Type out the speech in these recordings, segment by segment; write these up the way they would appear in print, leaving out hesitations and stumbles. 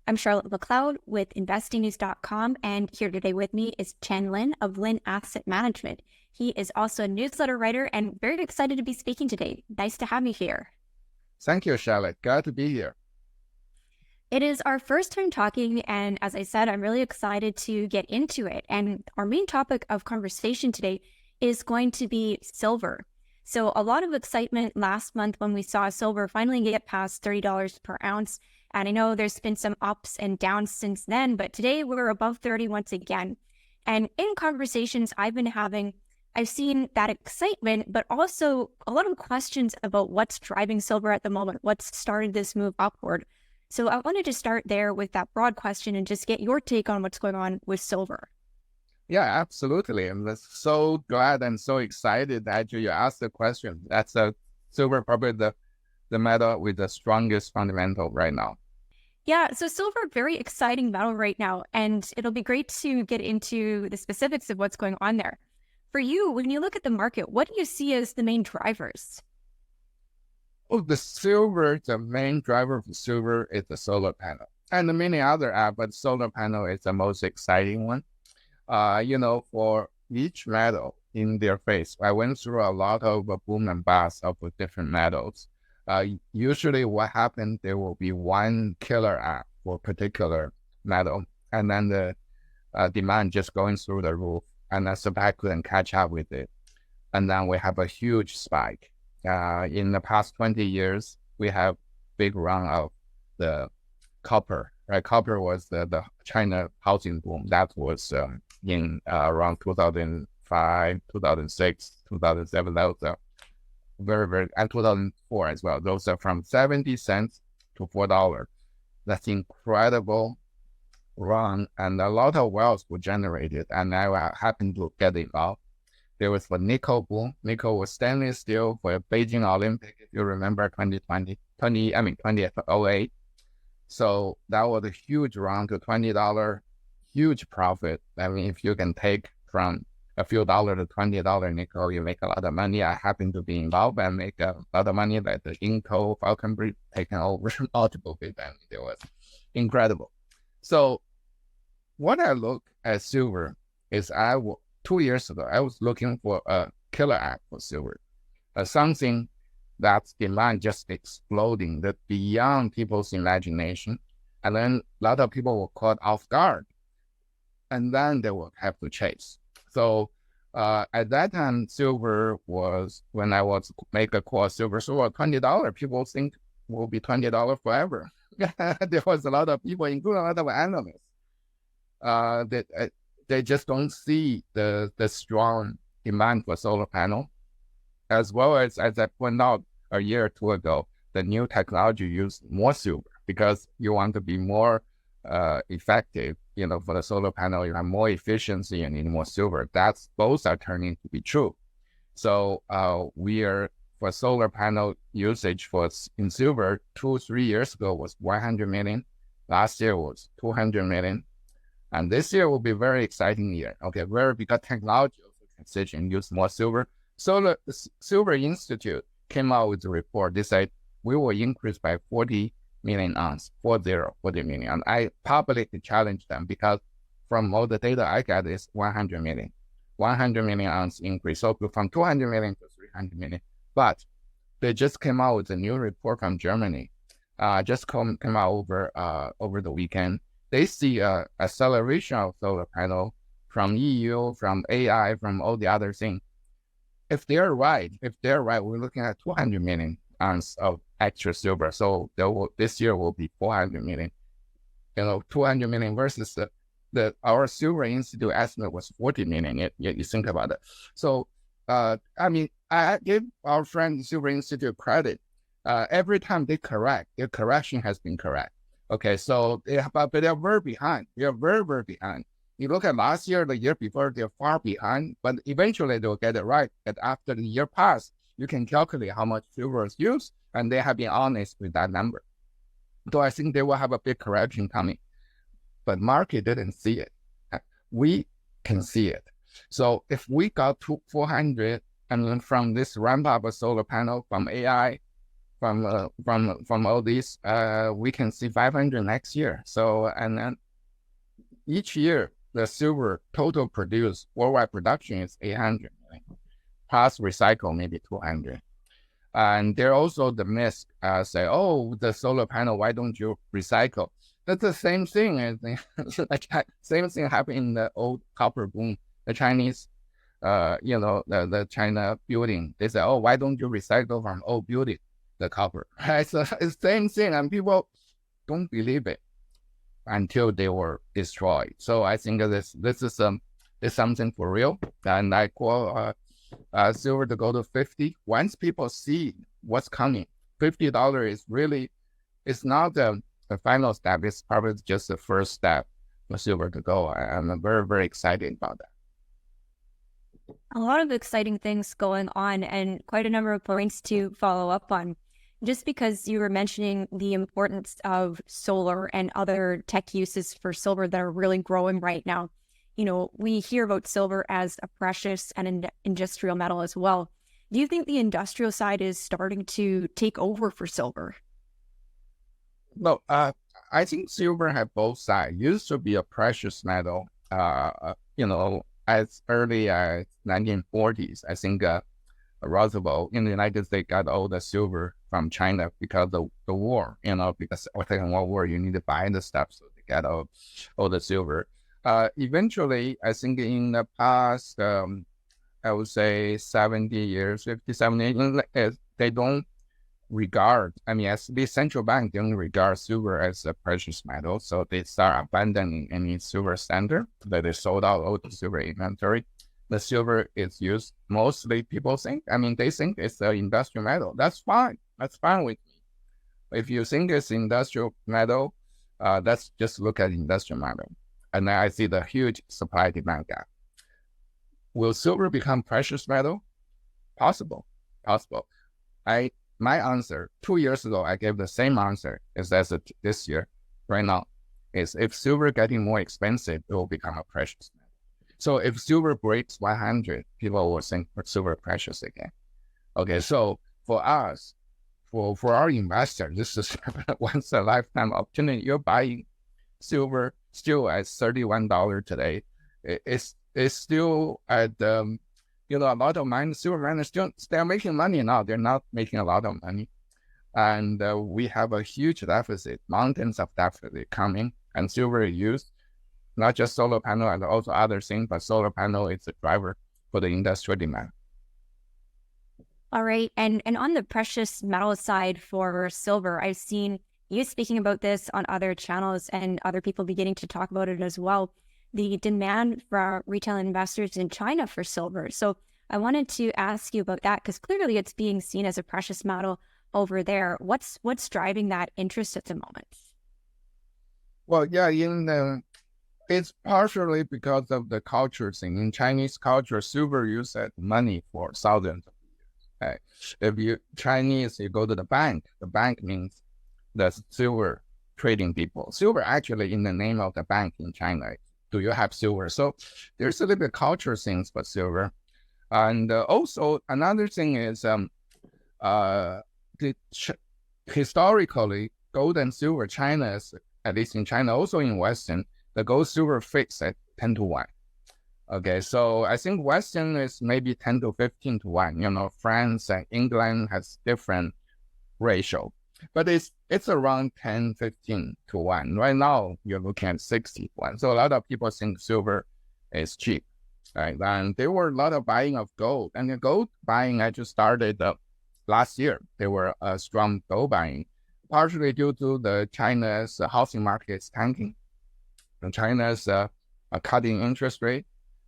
I'm Charlotte McLeod with investingnews.com, and here today with me is Chen Lin of Lin Asset Management. He is also a newsletter writer and very excited to be speaking today. Nice to have you here. Thank you, Charlotte. Glad to be here. It is our first time talking, and as I said, I'm really excited to get into it. And our main topic of conversation today is going to be silver. So a lot of excitement last month when we saw silver finally get past $30 per ounce. And I know there's been some ups and downs since then, but today we're above 30 once again. And in conversations I've been having, I've seen that excitement, but also a lot of questions about what's driving silver at the moment, what's started this move upward. So I wanted to start there with that broad question and just get your take on what's going on with silver. Yeah, absolutely. I'm so glad and so excited that you asked the question. That's silver, probably the metal with the strongest fundamental right now. Yeah, so silver, very exciting metal right now, and it'll be great to get into the specifics of what's going on there. For you, when you look at the market, what do you see as the main drivers? Oh, the main driver for silver is the solar panel. And many other apps, but solar panel is the most exciting one. For each metal in their phase, I went through a lot of boom and bust of different metals. Usually what happens, there will be one killer app for a particular metal, and then the demand just going through the roof, and the supply couldn't catch up with it. And then we have a huge spike. In the past 20 years, we have big run of the copper, right? Copper was the China housing boom. That was in around 2005, 2006, 2007. That was and 2004 as well. Those are from 70 cents to $4. That's incredible run, and a lot of wealth was generated, and I happened to get involved. There was the nickel boom. Nickel was stainless steel for Beijing Olympic, if you remember 2008. So that was a huge run to $20, huge profit. I mean, if you can take from a few dollars to $20 nickel, you make a lot of money. I happen to be involved and make a lot of money, like the Inco, Falconbridge, taken over multiple big banks. It was incredible. So when I look at silver is 2 years ago, I was looking for a killer app for silver, something that's demand just exploding, that beyond people's imagination. And then a lot of people were caught off guard, and then they will have to chase. So at that time, silver was, when I was make a call, silver $20, people think will be $20 forever. There was a lot of people, including a lot of analysts, that they just don't see the strong demand for solar panel, as well as I pointed out a year or two ago, the new technology use more silver because you want to be more effective. For the solar panel, you have more efficiency and need more silver. Both are turning to be true. So we are, for solar panel usage in silver, 2-3 years ago was 100 million. Last year was 200 million. And this year will be a very exciting year. Okay, because technology also transition, use more silver. So the Silver Institute came out with a report. They said we will increase by 40 million ounce, 40 million. And I publicly challenged them because from all the data I got is 100 million ounce increase. So from 200 million to 300 million. But they just came out with a new report from Germany. Just came out over the weekend. They see a acceleration of solar panel from EU, from AI, from all the other things. If they're right, we're looking at 200 million ounce of extra silver. So this year will be 400 million. 200 million versus our Silver Institute estimate was 40 million. You think about it. So, I give our friend Silver Institute credit. Every time they correct, their correction has been correct. Okay, so but they're very behind. They're very, very behind. You look at last year, the year before, they're far behind, but eventually they'll get it right. But after the year passed, you can calculate how much silver is used, and they have been honest with that number. So I think they will have a big correction coming. But market didn't see it. We can see it. So if we got to 400, and then from this ramp up of solar panel from AI, from all these, we can see 500 next year. So, and then each year, the silver total produced worldwide production is 800, plus recycle maybe 200. And there also the myth say, oh, the solar panel, why don't you recycle? That's the same thing. I think same thing happened in the old copper boom. The Chinese, the China building. They say, oh, why don't you recycle from old building the copper? Right? So it's the same thing, and people don't believe it until they were destroyed. So I think this is something for real, and I call silver to go to 50. Once people see what's coming, $50 is really, it's not the final step. It's probably just the first step for silver to go. I'm very, very excited about that. A lot of exciting things going on and quite a number of points to follow up on. Just because you were mentioning the importance of solar and other tech uses for silver that are really growing right now, we hear about silver as a precious and an industrial metal as well. Do you think the industrial side is starting to take over for silver? No, I think silver had both sides. It used to be a precious metal, as early as 1940s. I think Roosevelt in the United States got all the silver from China because of the war, because of the Second World War, you need to buy the stuff, so they got all the silver. Eventually, I think in the past, I would say 70 years, 50, 70 years, they don't regard, as the central bank don't regard silver as a precious metal, so they start abandoning any silver standard, that they sold out all the silver inventory. The silver is used mostly, people think, they think it's an industrial metal. That's fine. That's fine with me. If you think it's industrial metal, let's just look at industrial metal. And then I see the huge supply-demand gap. Will silver become precious metal? Possible. My answer 2 years ago, I gave the same answer as this year. Right now, is if silver getting more expensive, it will become a precious metal. So if silver breaks 100, people will think silver precious again. Okay, so for us, for our investors, this is once a lifetime opportunity. You're buying silver still at $31 today. It's still at a lot of miners, silver miners they're making money now. They're not making a lot of money, and we have a huge deficit, mountains of deficit coming, and silver is used. Not just solar panel and also other things, but solar panel is a driver for the industrial demand. All right. And on the precious metal side for silver, I've seen you speaking about this on other channels and other people beginning to talk about it as well. The demand for retail investors in China for silver. So I wanted to ask you about that because clearly it's being seen as a precious metal over there. What's driving that interest at the moment? Well, yeah, it's partially because of the culture thing. In Chinese culture, silver used as money for thousands of years. Right? If you Chinese, you go to the bank means the silver trading people. Silver actually in the name of the bank in China. Do you have silver? So there's a little bit culture things for silver. And also another thing is historically, gold and silver, China is, at least in China, also in Western, the gold silver fixed at 10 to 1. Okay, so I think Western is maybe 10 to 15 to 1. France and England has different ratio, but it's around 10, 15 to 1. Right now, you're looking at 60 to 1. So a lot of people think silver is cheap, right? And there were a lot of buying of gold, and the gold buying actually started last year. There were strong gold buying, partially due to the China's housing market tanking. And China's cutting interest rate,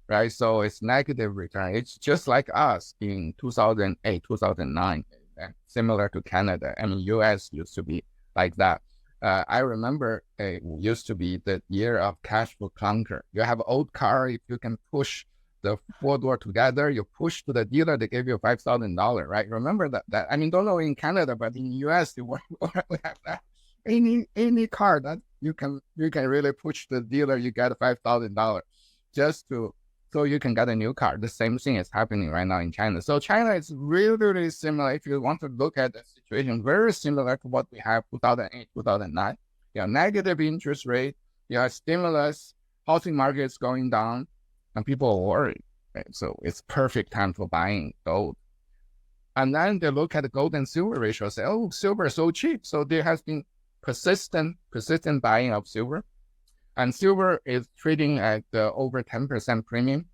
right? So it's negative return. It's just like us in 2008, 2009, similar to Canada. US used to be like that. I remember it used to be the year of cash flow clunker. You have an old car, if you can push the four door together, you push to the dealer, they give you $5,000, right? Remember that? Don't know in Canada, but in US, we have that. Any car that you can really push the dealer, you get $5,000 just to so you can get a new car. The same thing is happening right now in China. So China is really, really similar. If you want to look at the situation, very similar to what we have 2008, 2009. You have negative interest rate, you have stimulus, housing market is going down, and people are worried. Right? So it's perfect time for buying gold. And then they look at the gold and silver ratio, say, oh, silver is so cheap. So there has been persistent buying of silver. And silver is trading at over 10% premium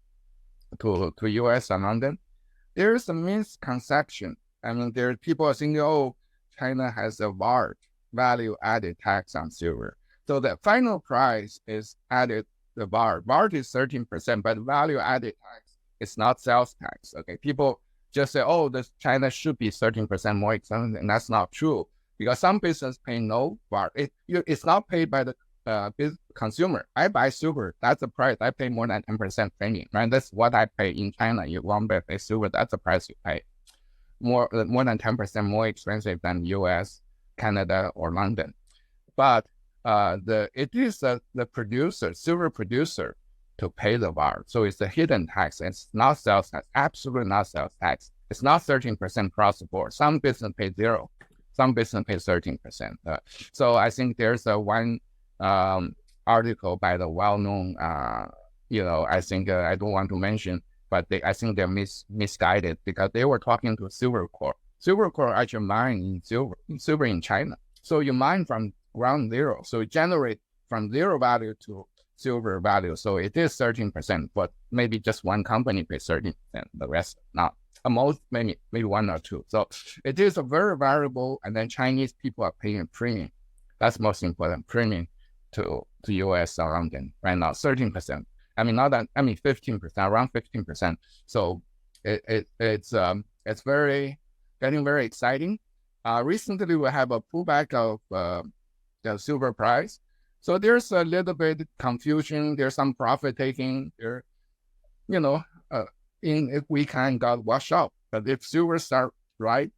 to US and London. There is a misconception. I mean, people are thinking, oh, China has a large value-added tax on silver. So the final price is added the VAR. VAR is 13%, but value-added tax is not sales tax. Okay, people just say, oh, this China should be 13% more expensive, and that's not true because some business pay no VAR. It's not paid by the consumer. I buy silver, that's the price. I pay more than 10% premium, right? That's what I pay in China. You want to pay silver, that's the price you pay. More than 10% more expensive than US, Canada, or London. But it is the producer, silver producer, to pay the VAR. So it's a hidden tax. It's not sales tax, absolutely not sales tax. It's not 13% across the board. Some business pay zero, some business pay 13%. So I think there's one article by the well-known, I think I don't want to mention, but I think they're misguided because they were talking to Silver Corp. Silver Corp actually mine silver in China. So you mine from ground zero. So it generates from zero value to silver value. So it is 13%, but maybe just one company pays 13%, the rest not. Most maybe one or two. So it is a very variable, and then Chinese people are paying a premium. That's most important, premium to US or London right now, 13%. I mean, 15%, around 15%. So it's getting very exciting. Recently, we have a pullback of the silver price. So there's a little bit confusion. There's some profit taking there, if we can got washed out. But if silver start right,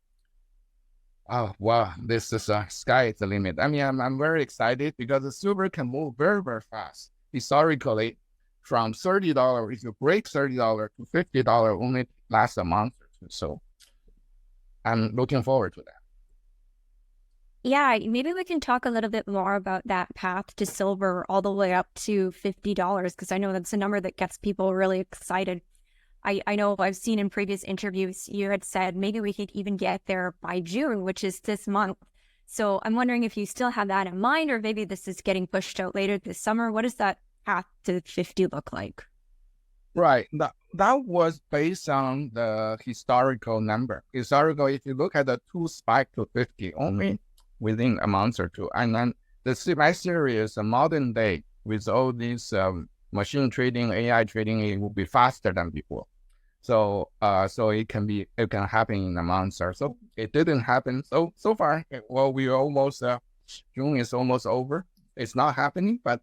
oh, wow, this is sky is the limit. I mean, I'm very excited because the silver can move very, very fast. Historically, from $30, if you break $30 to $50 only lasts a month or two. So I'm looking forward to that. Yeah, maybe we can talk a little bit more about that path to silver all the way up to $50, because I know that's a number that gets people really excited. I know I've seen in previous interviews, you had said maybe we could even get there by June, which is this month. So I'm wondering if you still have that in mind, or maybe this is getting pushed out later this summer. What does that path to 50 look like? Right. That was based on the historical number. Historical, if you look at the two spike to 50, only within a month or two. And then my theory is a modern day with all these machine trading, AI trading, it will be faster than before. So it can happen in a month or so. It didn't happen. So far, well, we almost June is almost over. It's not happening, but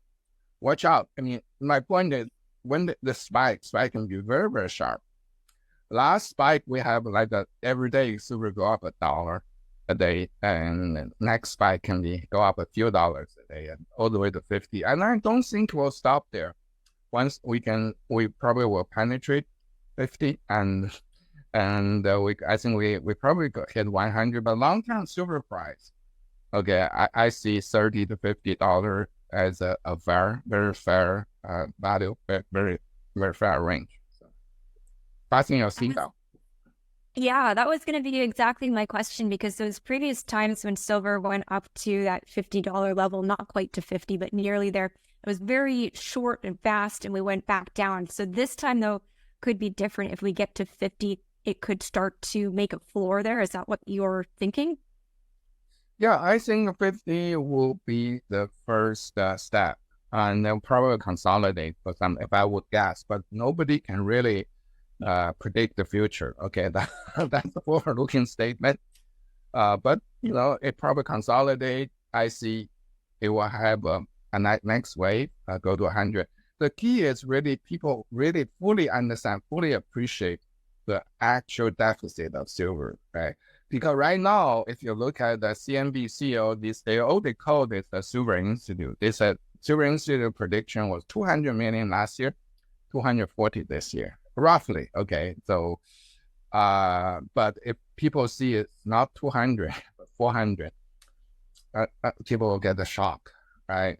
watch out. I mean, my point is when the spike can be very, very sharp. Last spike we have like every day silver go up $1 a day, and the next spike can go up a few dollars a day, and all the way to 50. And I don't think we'll stop there. Once we probably will penetrate 50, and I think we probably hit 100. But long term silver price, okay, I see $30 to $50 as a very fair value, very very fair range. So, passing your seatbelt. Yeah, that was going to be exactly my question, because those previous times when silver went up to that $50 level, not quite to 50, but nearly there, it was very short and fast, and we went back down. So this time, though, could be different. If we get to 50, it could start to make a floor there. Is that what you're thinking? Yeah, I think 50 will be the first step, and they'll probably consolidate for some, if I would guess, but nobody can really predict the future. Okay, that's a forward-looking statement. But it probably consolidate. I see it will have a next wave go to 100. The key is really people really fully understand, fully appreciate the actual deficit of silver, right? Because right now, if you look at the CNBC, they call this the Silver Institute. They said Silver Institute prediction was 200 million last year, 240 this year, roughly. Okay, so but if people see it's not 200 but 400, people will get a shock, right?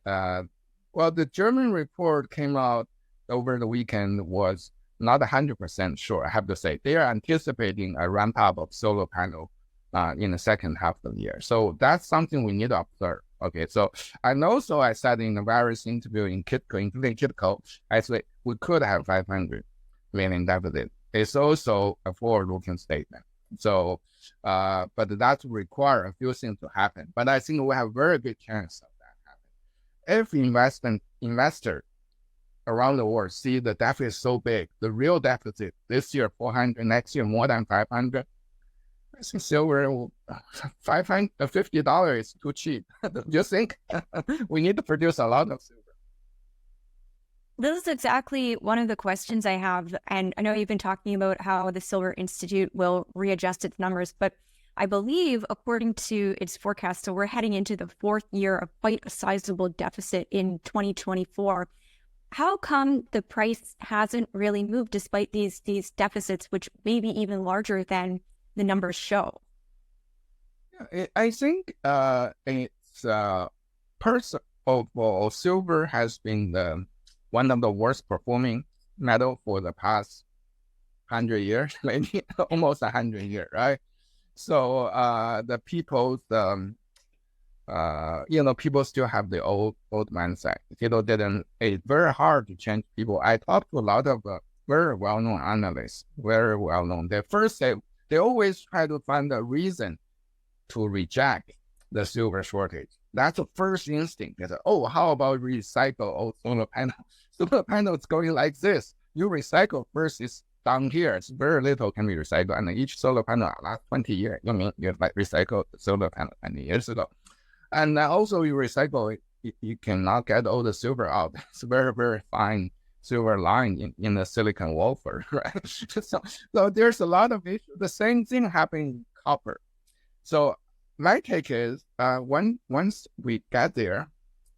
Well, the German report came out over the weekend, was not 100% sure, I have to say. They are anticipating a ramp up of solar panel in the second half of the year. So that's something we need to observe. Okay, so and also I said in the various interview in Kitco, including Kitco, I said we could have 500 million deficit. It's also a forward-looking statement. So, but that require a few things to happen. But I think we have very good chance of that happening. If investor around the world see the deficit so big, the real deficit this year 400, next year more than 500. I think silver $50 is too cheap. Do you think? We need to produce a lot of silver. This is exactly one of the questions I have. And I know you've been talking about how the Silver Institute will readjust its numbers, but I believe, according to its forecast, so we're heading into the fourth year of quite a sizable deficit in 2024. How come the price hasn't really moved despite these deficits, which may be even larger than the numbers show? I think it's first of all, silver has been one of the worst performing metal for the past 100 years, maybe almost 100 years, right? So the people's people still have the old mindset. It's very hard to change people. I talked to a lot of very well-known analysts, very well-known. They always try to find a reason to reject the silver shortage. That's the first instinct. They say, oh, how about recycle old solar panel? Solar panel is going like this. You recycle first, it's down here. It's very little can be recycled. And each solar panel lasts 20 years. You mean you like recycle the solar panel 20 years ago. And also you recycle it, you cannot get all the silver out. It's very, very fine silver line in the silicon wafer, right? So there's a lot of issues. The same thing happened in copper. So my take is once we get there,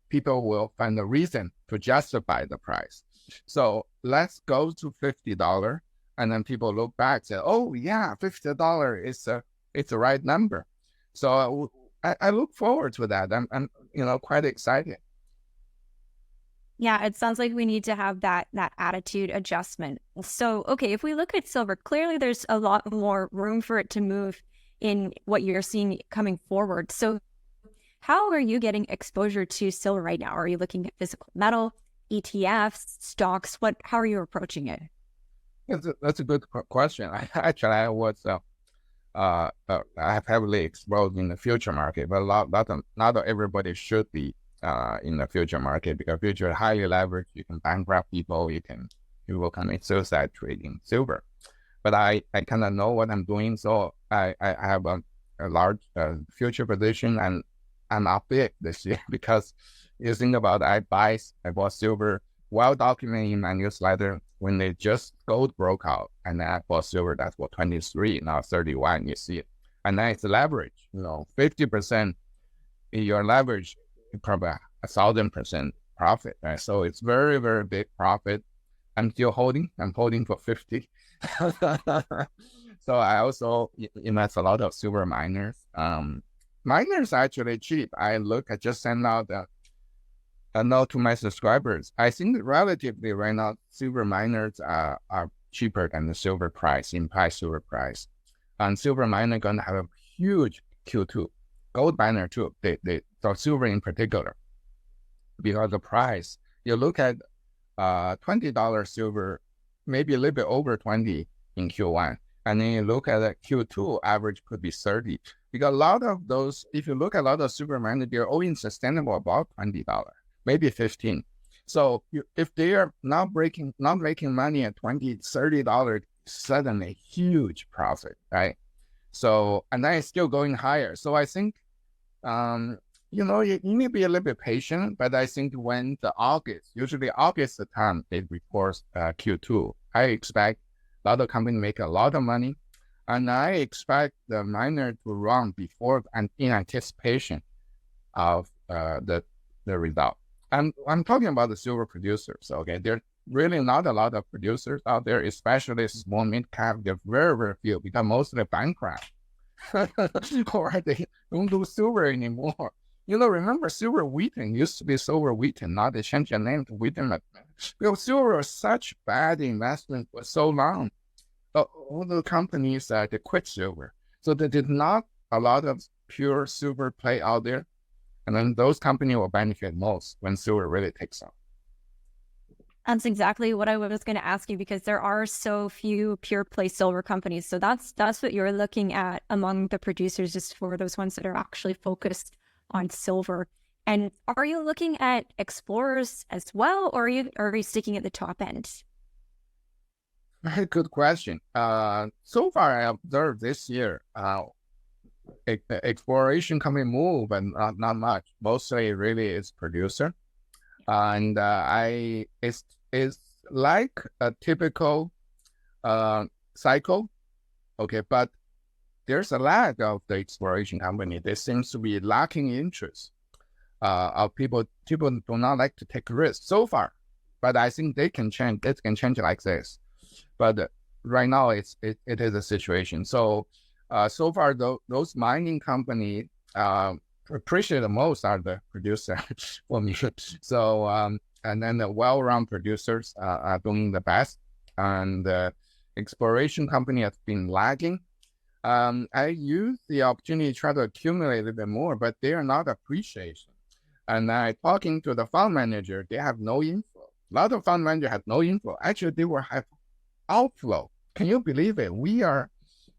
people will find a reason to justify the price. So let's go to $50, and then people look back and say, oh yeah, $50 is it's the right number. So I look forward to that. I'm quite excited. Yeah, it sounds like we need to have that attitude adjustment. So, okay, if we look at silver, clearly there's a lot more room for it to move in what you're seeing coming forward. So how are you getting exposure to silver right now? Are you looking at physical metal, ETFs, stocks? How are you approaching it? That's a good question. I was I have heavily exposed in the future market, but not everybody should be in the future market, because future highly leveraged. You can bankrupt people. You will commit suicide trading silver. But I kind of know what I'm doing, so I have a large future position, and I'm up big this year because you think about I bought silver well documented in my newsletter when they just gold broke out, and then I bought silver. That's what 23 now 31. You see it, and then it's leverage. 50% in your leverage, probably 1,000% profit. Right? So it's very, very big profit. I'm still holding. I'm holding for 50. So I also invest a lot of silver miners. Miners are actually cheap. I just sent out a note to my subscribers. I think relatively right now, silver miners are cheaper than the silver price, implied silver price. And silver miner gonna have a huge Q2. Gold miner too. So silver in particular, because the price, you look at $20 silver, maybe a little bit over 20 in Q1. And then you look at the Q2, average could be 30. Because a lot of those, if you look at a lot of silver miners, they're all sustainable about $20, maybe 15. So if they are not making money at $20, $30, suddenly huge profit, right? So, and then it's still going higher. So I think, you may be a little bit patient, but I think when usually August the time they report Q2, I expect a lot of companies make a lot of money, and I expect the miner to run before and in anticipation of the result. I'm talking about the silver producers. Okay, really not a lot of producers out there, especially small mid cap. They're very, very few because mostly bankrupt or they don't do silver anymore. Remember silver wheaten used to be silver wheaten, now they changed the name to wheaten. Because silver was such bad investment for so long. All the companies they quit silver. So they did not a lot of pure silver play out there. And then those companies will benefit most when silver really takes off. That's exactly what I was going to ask you, because there are so few pure play silver companies. So that's what you're looking at among the producers, just for those ones that are actually focused on silver. And are you looking at explorers as well, or are you sticking at the top end? Very good question. So far I observed this year, exploration company move, but not much. Mostly really is producer. And it's like a typical cycle, okay, but there's a lack of the exploration company. There seems to be lacking interest of people. People do not like to take risks so far, but I think they can change. It can change like this, but right now it is a situation. So so far those mining company appreciate the most are the producer for me. So and then the well-run producers are doing the best, and the exploration company has been lagging. I use the opportunity to try to accumulate a little bit more, but they are not appreciation. And I talking to the fund manager, they have no info. A lot of fund manager have no info. Actually, they will have outflow. Can you believe it? We are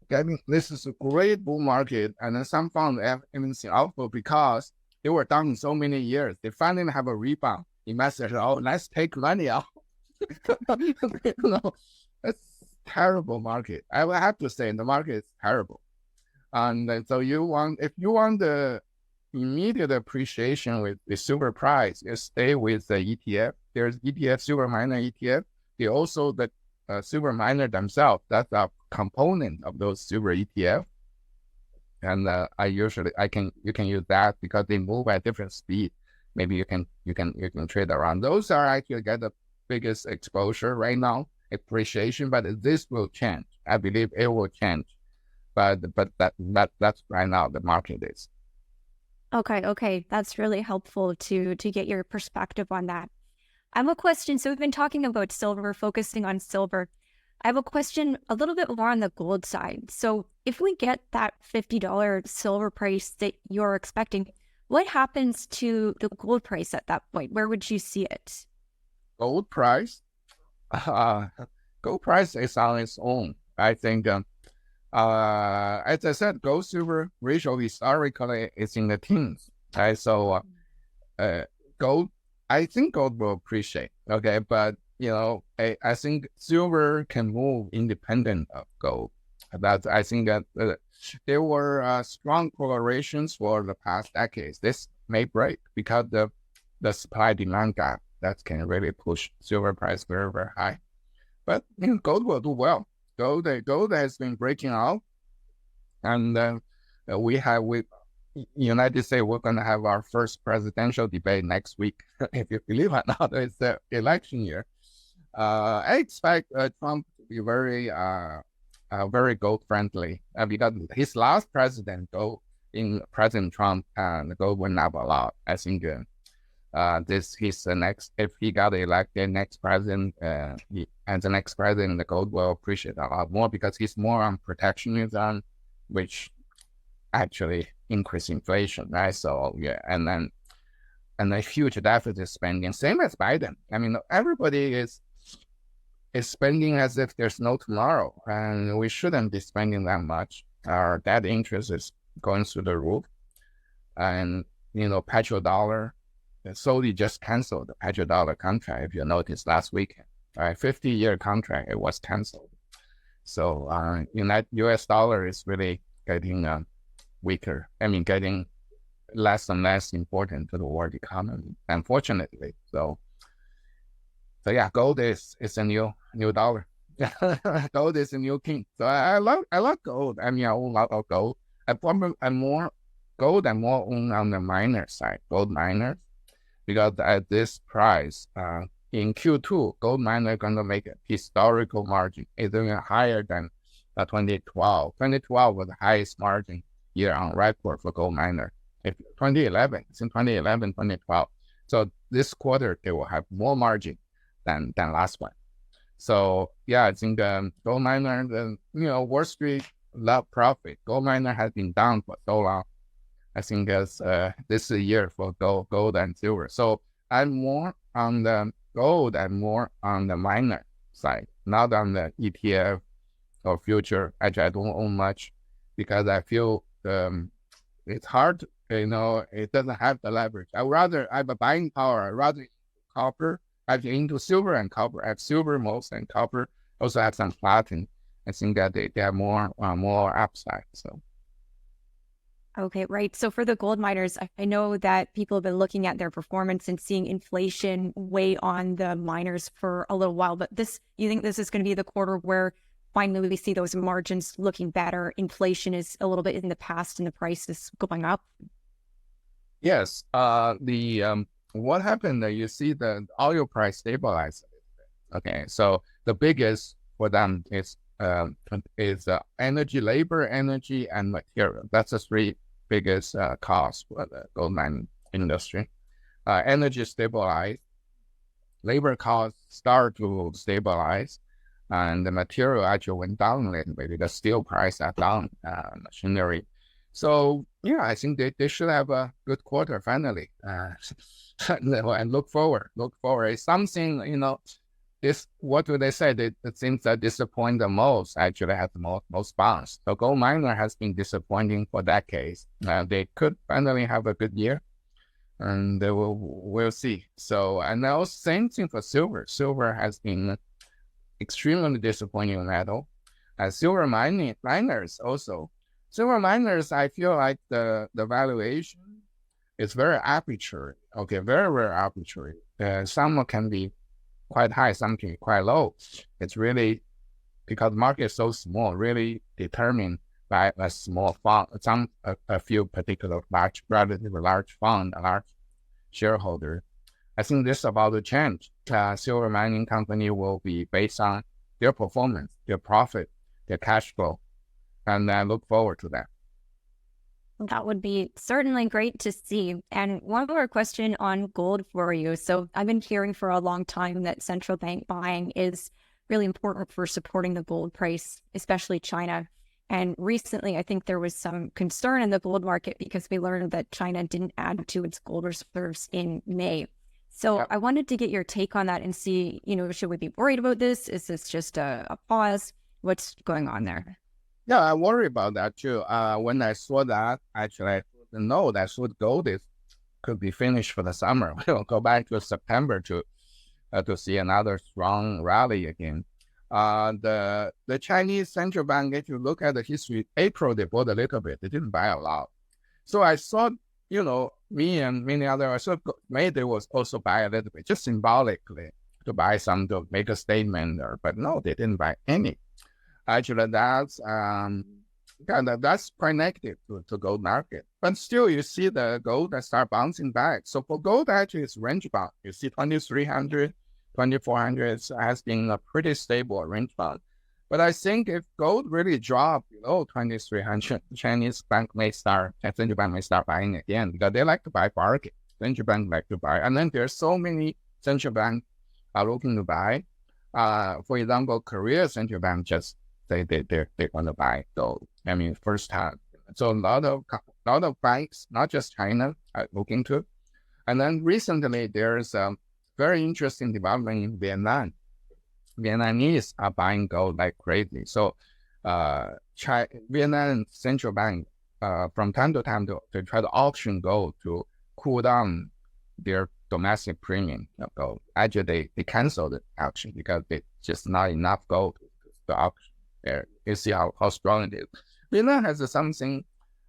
getting, this is a great bull market, and then some funds have even seen outflow because they were down in so many years. They finally have a rebound. Investors, let's take money out. It's terrible market. I will have to say the market is terrible. And so if you want the immediate appreciation with the silver price, you stay with the ETF. There's ETF, silver miner ETF. They also the silver miner themselves. That's a component of those silver ETF. And you can use that because they move at different speed. Maybe you can trade around. Those are actually get the biggest exposure right now, appreciation. But this will change. I believe it will change. But that's right now the market is. Okay, that's really helpful to get your perspective on that. I have a question. So we've been talking about silver, focusing on silver. I have a question a little bit more on the gold side. So if we get that $50 silver price that you're expecting, what happens to the gold price at that point? Where would you see it? Gold price? Gold price is on its own. I think, as I said, gold silver ratio historically is in the teens. Right? So gold, I think gold will appreciate. Okay, but I think silver can move independent of gold. I think that there were strong correlations for the past decades. This may break because the supply demand gap that can really push silver price very, very high. But gold will do well. Gold has been breaking out, and United States, we're going to have our first presidential debate next week. If you believe it or not, it's the election year. I expect Trump to be very gold friendly because his last President Trump, the gold went up a lot. I think he's the next. If he got elected next president, the next president, the gold will appreciate a lot more because he's more on protectionism, which actually increase inflation, right? So yeah, and a huge deficit spending, same as Biden. I mean, everybody is spending as if there's no tomorrow, and we shouldn't be spending that much. Our debt interest is going through the roof, and petrodollar, Saudi just canceled the petrodollar contract. If you noticed last weekend, right, 50-year contract, it was canceled. So U.S. dollar is really getting weaker. I mean, getting less and less important to the world economy, unfortunately. So yeah, gold is a new dollar. Gold is a new king. So I love gold. I mean, I own a lot of gold. I'm more gold and more own on the miner side, gold miners, because at this price, in Q2, gold miner going to make a historical margin. It's even higher than 2012. 2012 was the highest margin year on record for gold miner. If 2011, it's in 2011, 2012. So this quarter, they will have more margin than last one. So yeah, I think gold miner, Wall Street love profit. Gold miner has been down for so long. I think this is a year for gold and silver. So I'm more on the gold and more on the miner side, not on the ETF or future. Actually, I don't own much because I feel it's hard. It doesn't have the leverage. I have a buying power. I rather copper. I'm into silver and copper. I have silver most and copper. Also have some platinum. I think that they have more upside. So. Okay, right. So for the gold miners, I know that people have been looking at their performance and seeing inflation weigh on the miners for a little while. But you think this is going to be the quarter where finally we see those margins looking better? Inflation is a little bit in the past and the price is going up. Yes. What happened? You see the oil price stabilize. Okay, so the biggest for them is energy, labor, energy, and material. That's the three biggest costs for the gold mining industry. Energy stabilized, labor costs start to stabilize, and the material actually went down a little bit because steel price are down, machinery. So yeah, I think they should have a good quarter finally, and look forward. It's something, what do they say? The things that disappoint the most actually have the most bounce. So gold miner has been disappointing for decades. They could finally have a good year, and we'll see. So, and also same thing for silver. Silver has been extremely disappointing metal. Silver miners also. Silver miners, I feel like the valuation is very arbitrary. Okay, very, very arbitrary. Some can be quite high, some can be quite low. It's really because the market is so small, really determined by a small fund, a few particular relatively large fund, a large shareholder. I think this is about to change. Silver mining company will be based on their performance, their profit, their cash flow, and I look forward to that. That would be certainly great to see. And one more question on gold for you. So I've been hearing for a long time that central bank buying is really important for supporting the gold price, especially China. And recently, I think there was some concern in the gold market because we learned that China didn't add to its gold reserves in May. So yep. I wanted to get your take on that and see, should we be worried about this? Is this just a pause? What's going on there? Yeah, I worry about that too. When I saw that, actually, I didn't know that gold could be finished for the summer. We'll go back to September to see another strong rally again. The Chinese central bank, if you look at the history, April they bought a little bit. They didn't buy a lot. So I thought, me and many others, I thought May they was also buy a little bit, just symbolically to buy some to make a statement. But no, they didn't buy any. Actually, that's quite negative to gold market. But still, you see the gold that start bouncing back. So for gold, actually, it's range bound. You see 2,300, 2,400 has been a pretty stable range bound. But I think if gold really drop below 2,300, Chinese bank central bank may start buying again because they like to buy bargain. Central bank like to buy. And then there's so many central banks are looking to buy. For example, Korea central bank just say they're going to buy gold. I mean, first time. So a lot of banks, not just China, are looking to. And then recently, there's a very interesting development in Vietnam. Vietnamese are buying gold like crazy. So Vietnam central bank, from time to time, to try to auction gold to cool down their domestic premium of gold. Actually, they canceled the auction because it's just not enough gold to auction. There, you see how strong it is. Vietnam has something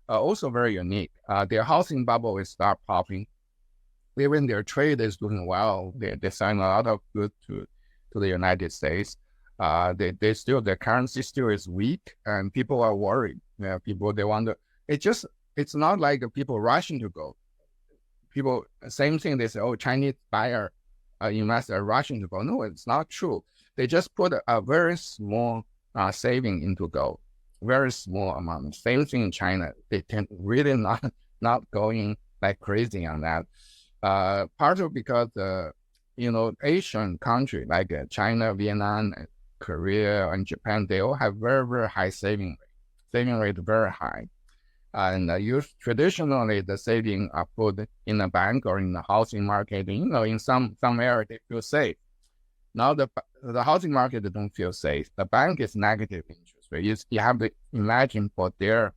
also very unique. Their housing bubble is start popping. Even their trade is doing well. They sign a lot of goods to the United States. Their currency still is weak, and people are worried. People they wonder. It's not like people rushing to gold. People same thing. They say, oh, Chinese buyer investors rushing to gold. No, it's not true. They just put a very small saving into gold, very small amount. Same thing in China. They tend really not going like crazy on that. Part of because Asian country like China, Vietnam, Korea, and Japan, they all have very, very high saving rate very high. And traditionally the saving are put in a bank or in the housing market. In some area they feel safe. Now the housing market they don't feel safe. The bank is negative interest rate. You have to imagine for their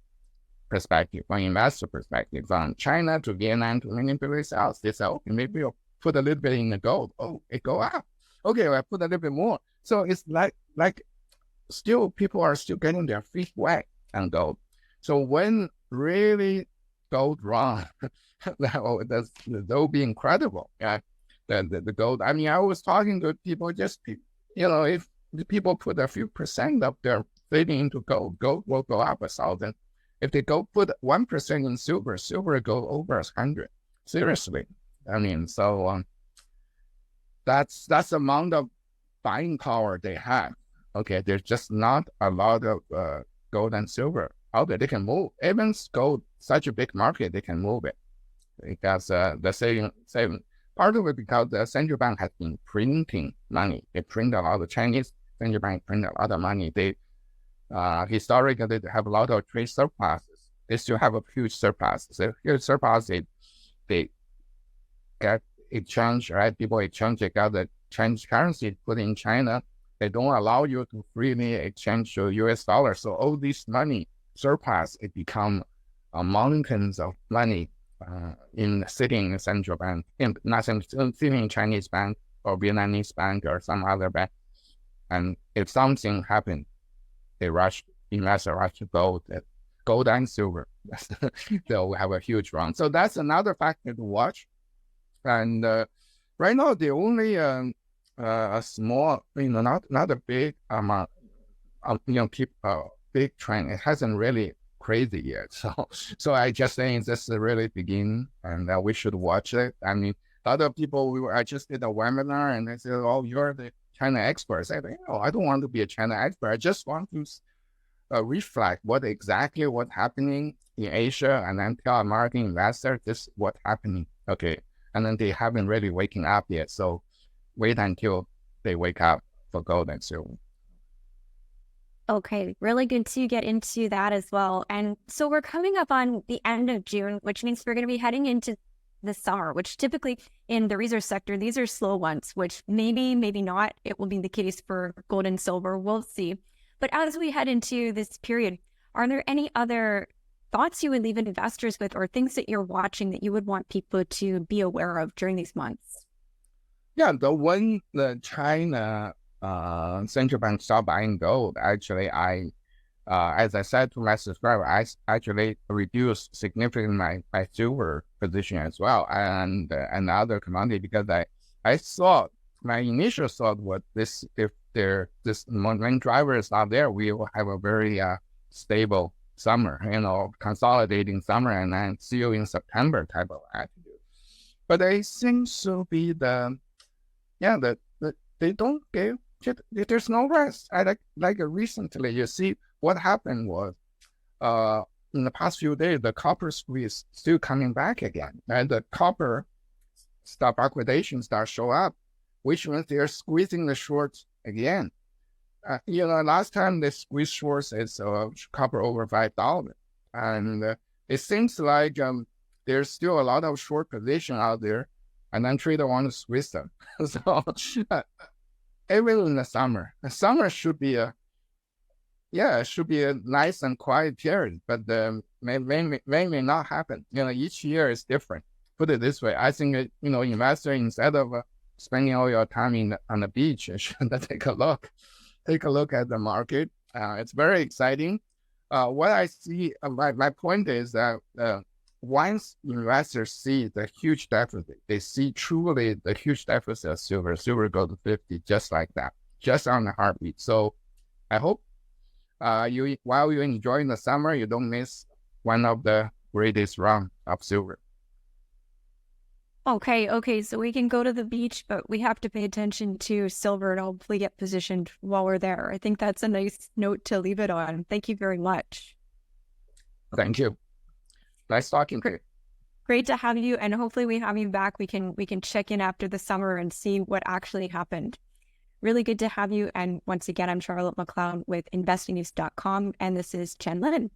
perspective, from investor perspective, from China to Vietnam to many places else, they say, okay, maybe I'll put a little bit in the gold. Oh, it go up. Okay, I put a little bit more. So it's like still people are still getting their feet wet on gold. So when really gold run, that will be incredible. Yeah, the gold. I mean, I was talking to people, if the people put a few percent of their saving into gold, gold will go up 1,000. If they go put 1% in silver, silver go over 100. Seriously, I mean, so that's the amount of buying power they have. Okay, there's just not a lot of gold and silver out there. They can move. Even gold, such a big market, they can move it because the saving part of it because the central bank has been printing money. They print a lot. The Chinese central bank print a lot of money. They historically they have a lot of trade surpluses. They still have a huge surplus. So huge surplus, they get exchange, right? People exchange, they got the Chinese currency put in China. They don't allow you to freely exchange to US dollars. So all this money surplus, it become mountains of money sitting in the central bank, sitting in Chinese bank or Vietnamese bank or some other bank. And if something happened, investors rush to gold and silver. They'll have a huge run. So that's another factor to watch. And right now, the only a small, not a big amount of, big trend. It hasn't really crazy yet. So I just think this is really begin, and we should watch it. I mean, other people, I just did a webinar, and they said, "Oh, you're the China expert." I said, I don't want to be a China expert. I just want to reflect what's happening in Asia, and then tell American investors this is what's happening. Okay, and then they haven't really waking up yet. So wait until they wake up for gold and silver. Okay, really good to get into that as well. And so we're coming up on the end of June, which means we're going to be heading into the summer, which typically in the research sector, these are slow ones, which maybe not, it will be the case for gold and silver. We'll see. But as we head into this period, are there any other thoughts you would leave investors with or things that you're watching that you would want people to be aware of during these months? Yeah, the China central bank stopped buying gold, actually, as I said to my subscriber, I actually reduced significantly my silver position as well, and other commodity, because I thought my initial thought was this: if this main driver is not there, we will have a very stable summer, consolidating summer, and then see you in September type of attitude. But it seems to be they don't give. There's no rest. Like recently, you see what happened was, in the past few days, the copper squeeze still coming back again, and the copper stock backwardation start show up, which means they're squeezing the shorts again. Last time they squeezed shorts is copper over $5, and it seems like there's still a lot of short position out there, and then trader want to squeeze them. So. Even in the summer should be a nice and quiet period, but may not happen. Each year is different. Put it this way, I think investor, instead of spending all your time on the beach, should take a look at the market. It's very exciting. What I see, my point is that once investors see the huge deficit, they see truly the huge deficit of silver go to 50, just like that, just on the heartbeat. So I hope while you're enjoying the summer, you don't miss one of the greatest run of silver. Okay, so we can go to the beach, but we have to pay attention to silver and hopefully get positioned while we're there. I think that's a nice note to leave it on. Thank you very much. Thank you. Nice talking to you. Great to have you, and hopefully we have you back. We can check in after the summer and see what actually happened. Really good to have you. And once again, I'm Charlotte McLeod with investingnews.com, and this is Chen Lin.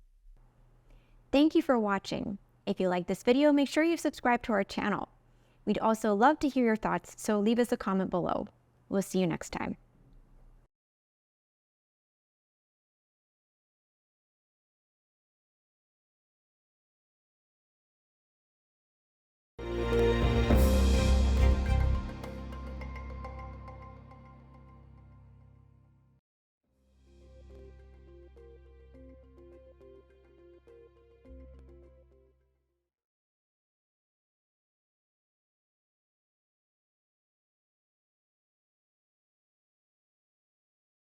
Thank you for watching. If you like this video, make sure you subscribe to our channel. We'd also love to hear your thoughts, so leave us a comment below. We'll see you next time.